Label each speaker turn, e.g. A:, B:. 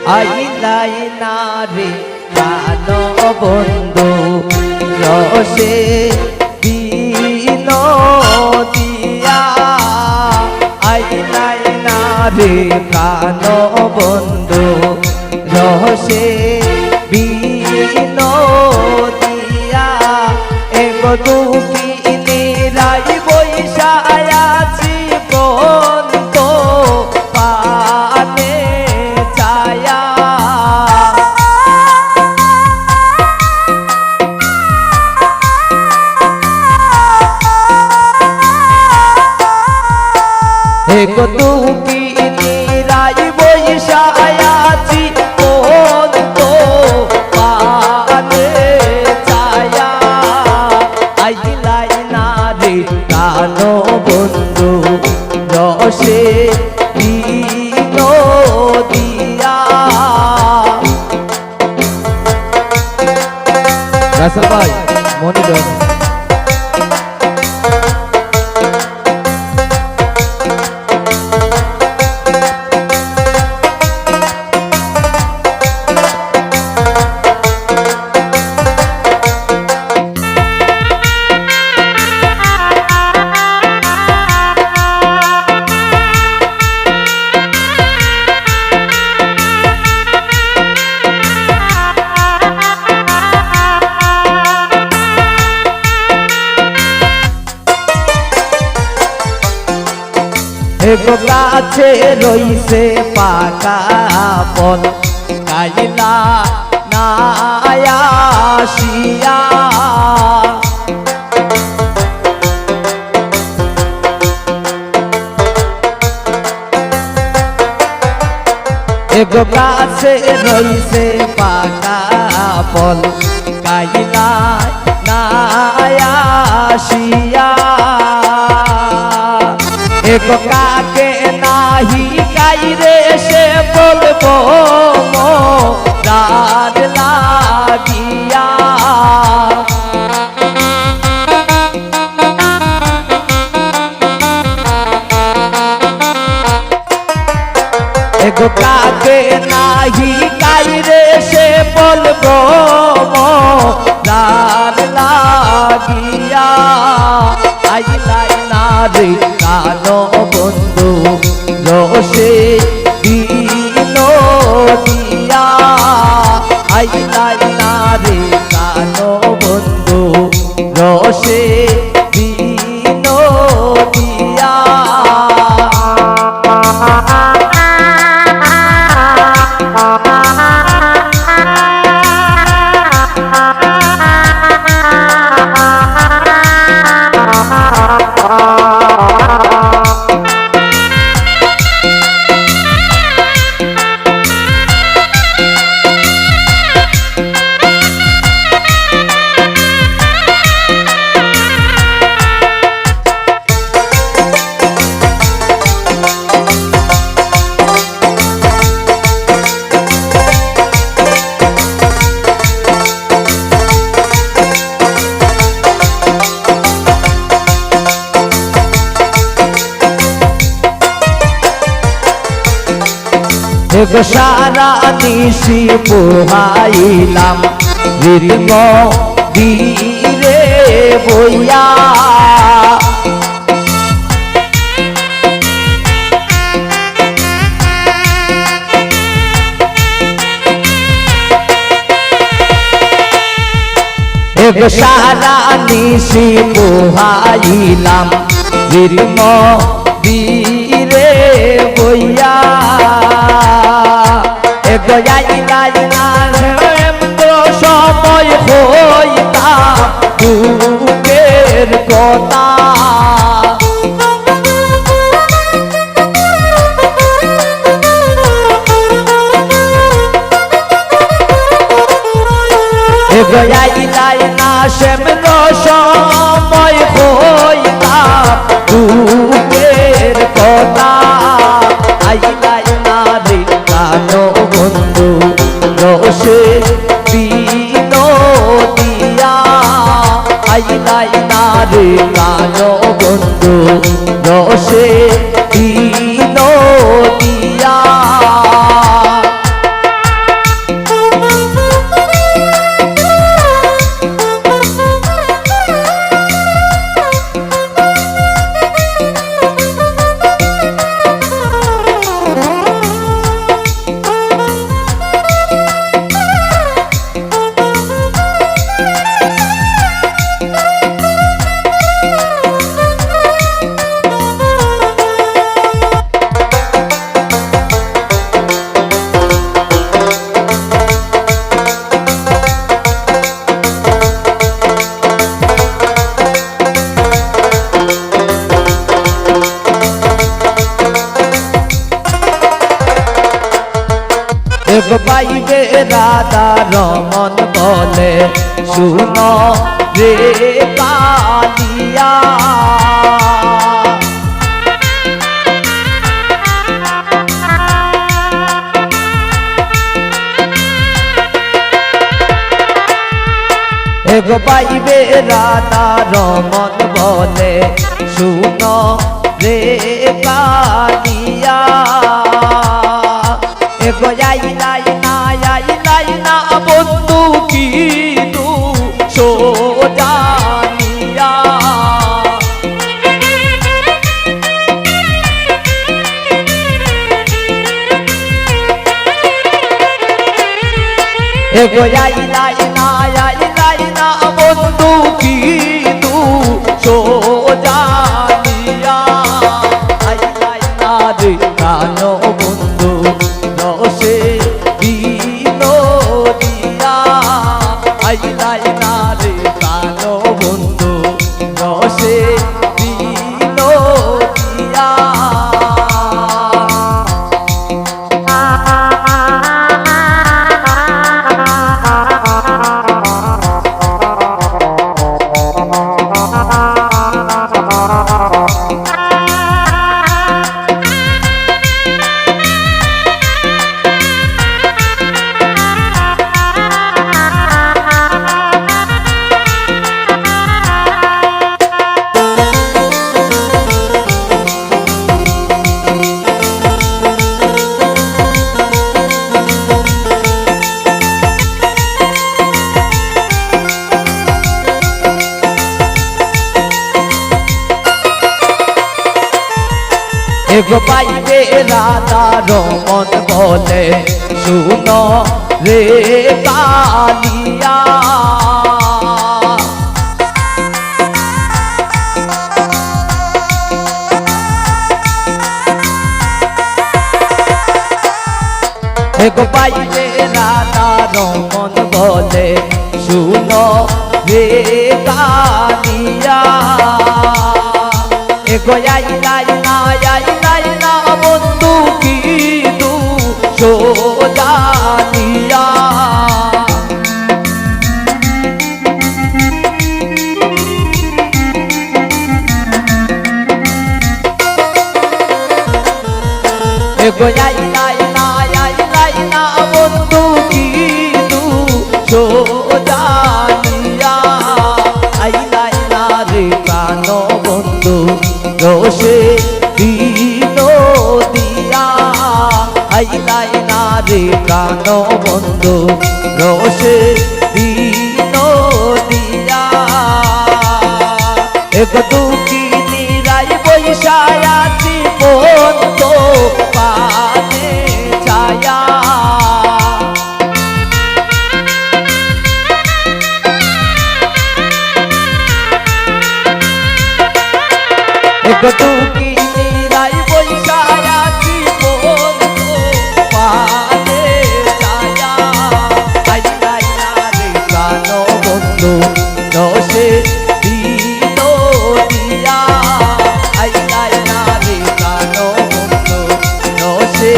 A: আইলাই না রে প্রাণ বন্ধু রসে বিনোদিয়া আইলাই না রে প্রাণ বন্ধু রসে বিনোদিয়া এগো দুঃখী নিরাই বৈশায়াছি বন্ধ পানে ছায়া এগো দুঃখী নিরাই বৈশায়াছি বন্ধ পানে ছায়া আইলাই না রে প্রাণ বন্ধু রসে বিনোদিয়া রাসেল ভাই মনিটর এগো গাছে রইছে পাকা ফল খাইলা না আসিয়া এগো গাছে রইছে পাকা ফল খাইলা না আসিয়া এগো কাকে নাহি গাইরে সে বলবো মোরার লাগিয়া এগো কাকে নাহি গাইরে সে বলবো মোরার লাগিয়া আইলাই না রে প্রাণ বন্ধু রসে বিনোদিয়া আইলাই না রে প্রাণ বন্ধু রসে বিনোদিয়া এগো সারা নিশি পোহাইলাম রিদম ধীরে বইয়া এগো সারা নিশি পোহাইলাম রিদম ধীরে বইয়া এগো আইলাই না সময় হইতাম দুঃখের কথা এগো আইলাই না সময় হইতাম দুঃখের কথা আইলাই না রে প্রাণ বন্ধু রসে বিনোদিয়া আইলাই না রে প্রাণ বন্ধু রসে বিনোদিয়া এক পাইবে রাধা রমন বলে শুনো রে কালিয়া এক পাইবে রাধা রমন বলে শুনো রে কালিয়া এক আইলাই না বন্ধু কিন্তু সোজানিয়া এক আইলাই না বন্ধু কিন্তু সোজানিয়া আইলাই না রে কানো বন্ধু রসে বিনোদিয়া আইলাই না রে কানো বন্ধু রসে বিনোদিয়া এক পাইবে রাধা রমন বলে শুনো রে কালিয়া এক পাইবে রাধা রমন বলে শুনো রে কালিয়া এক আইলাই না বন্ধু কিন্তু সোজানিয়া এক আইলাই না বন্ধু কিন্তু সোজানিয়া আইলাই না রে কানো বন্ধু রসে বিনোদিয়া আইলাই না রে কানো বন্ধু রসে বিনোদিয়া এক দুঃখী নিরাই বৈশায়া জীবন তো পানে ছায়া এক দুঃখী নিরাই বৈশায়া জীবন তো পানে ছায়া আইলাই না রে কানো বন্ধু রসে বিনোদিয়া আইলাই না রে কানো বন্ধু রসে